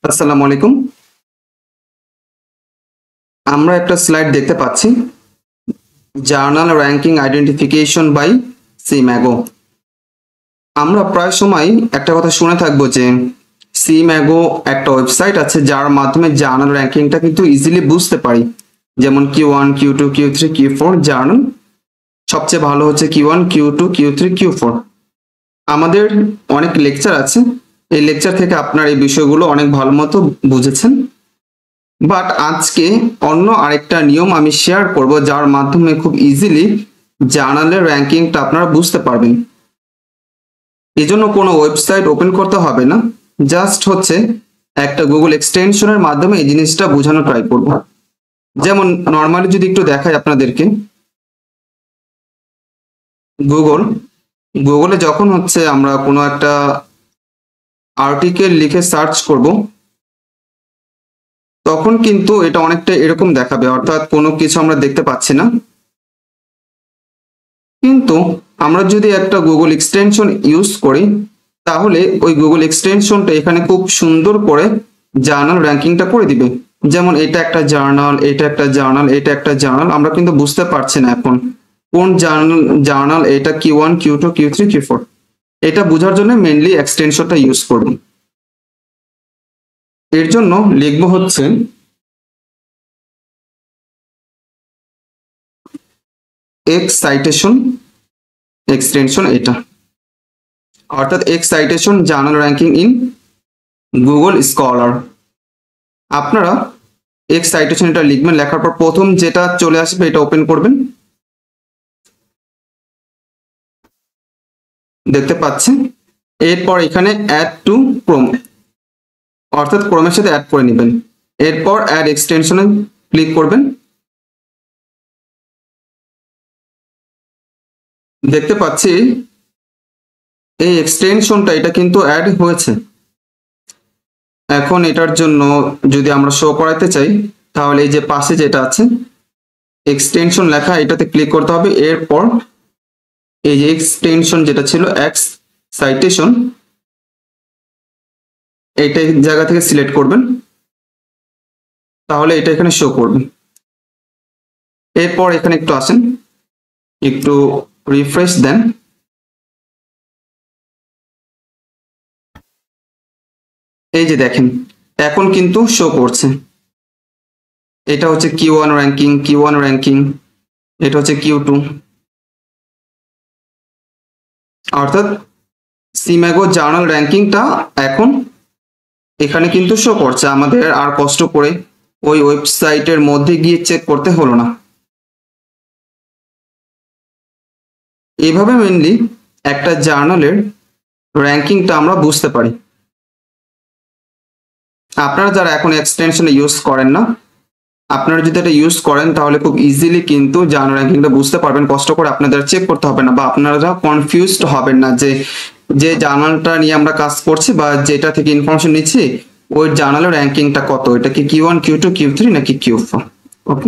আসসালামু আলাইকুম। আমরা একটা স্লাইড দেখতে পাচ্ছি, জার্নাল র্যাঙ্কিং আইডেন্টিফিকেশন বাই সিম্যাগো। আমরা প্রায় সময় একটা কথা শুনে থাকবো যে সিম্যাগো একটা ওয়েবসাইট আছে যার মাধ্যমে জার্নাল র্যাঙ্কিংটা কিন্তু ইজিলি বুঝতে পারি। যেমন Q1, Q2, Q3, Q4 journal সবচেয়ে ভালো হচ্ছে Q1, Q2, Q3, Q4। আমাদের অনেক লেকচার আছে, এই লেকচার থেকে আপনার এই বিষয়গুলো অনেক ভালো মতো বুঝেছেন। বাট আজকে অন্য আরেকটা নিয়ম আমি শেয়ার করব যার মাধ্যমে খুব ইজিলি জার্নালের র্যাঙ্কিংটা আপনারা বুঝতে পারবেন। এজন্য কোনো ওয়েবসাইট ওপেন করতে হবে না, জাস্ট হচ্ছে একটা গুগল এক্সটেনশনের মাধ্যমে এই জিনিসটা বোঝানো ট্রাই করব। যেমন নর্মালি যদি একটু দেখাই আপনাদেরকে, গুগলে যখন হচ্ছে আমরা কোনো একটা আর্টিকেল লিখে সার্চ করব, তখন কিন্তু এটা অনেকটা এরকম দেখাবে, অর্থাৎ কোনো কিছু আমরা দেখতে পাচ্ছি না। কিন্তু আমরা যদি একটা গুগল এক্সটেনশন ইউজ করি, তাহলে ওই গুগল এক্সটেনশনটা এখানে খুব সুন্দর করে জার্নাল র্যাঙ্কিংটা করে দিবে। যেমন এটা একটা জার্নাল, এটা একটা জার্নাল, এটা একটা জার্নাল, আমরা কিন্তু বুঝতে পারছি না এখন কোন জার্নাল এটা Q1, Q2, Q3, Q4। এটা বোঝার জন্য মেইনলি এক্সটেনশনটা ইউজ করব। এর জন্য লিখবো হচ্ছে এক্স সাইটেশন এক্সটেনশন, এটা অর্থাৎ x citation journal ranking in Google scholar. আপনারা এক্স সাইটেশন এটা লিখবেন, লেখার পর প্রথম যেটা চলে আসবে এটা ওপেন করবেন। দেখতে পাচ্ছেন, এরপর এখানে অ্যাড টু ক্রোম, অর্থাৎ ক্রোমের সাথে অ্যাড করে নেবেন। এরপর অ্যাড এক্সটেনশনে ক্লিক করবেন। দেখতে পাচ্ছি এই এক্সটেনশনটা এটা কিন্তু অ্যাড হয়েছে। এখন এটার জন্য যদি আমরা শো করাতে চাই, তাহলে এই যে পাশে যেটা আছে এক্সটেনশন লেখা, এটাতে ক্লিক করতে হবে। এরপর এই যে এক্সটেনশন যেটা ছিল এক্স সাইটেশন, এইটা জায়গা থেকে সিলেক্ট করবেন, তাহলে এটা এখানে শো করবে। এরপর এখানে একটু আসেন, একটু রিফ্রেশ দেন। এই যে দেখেন এখন কিন্তু শো করছে। এটা হচ্ছে Q1 র্যাঙ্কিং, এটা হচ্ছে Q2। অর্থাৎ সিম্যাগো জার্নাল র্যাঙ্কিংটা এখন এখানে কিন্তু শো করছে, আমাদের আর কষ্ট করে ওই ওয়েবসাইটের মধ্যে গিয়ে চেক করতে হলো না। এইভাবে মেইনলি একটা জার্নালের র্যাঙ্কিংটা আমরা বুঝতে পারি। আপনারা যারা এখন এক্সটেনশন ইউজ করেন না, আপনারা যদি এটা ইউজ করেন তাহলে খুব ইজিলি কিন্তু জার্নাল র্যাঙ্কিংটা বুঝতে পারবেন, কষ্ট করে আপনাদের চেক করতে হবে না, বা আপনারা কনফিউজড হবেন না যে যে জার্নালটা নিয়ে আমরা কাজ করছি বা যেটা থেকে ইনফরমেশন নিচ্ছি ওই জার্নালের র্যাঙ্কিংটা কত, এটা কি Q1, Q2, Q3 নাকি Q4। ওকে।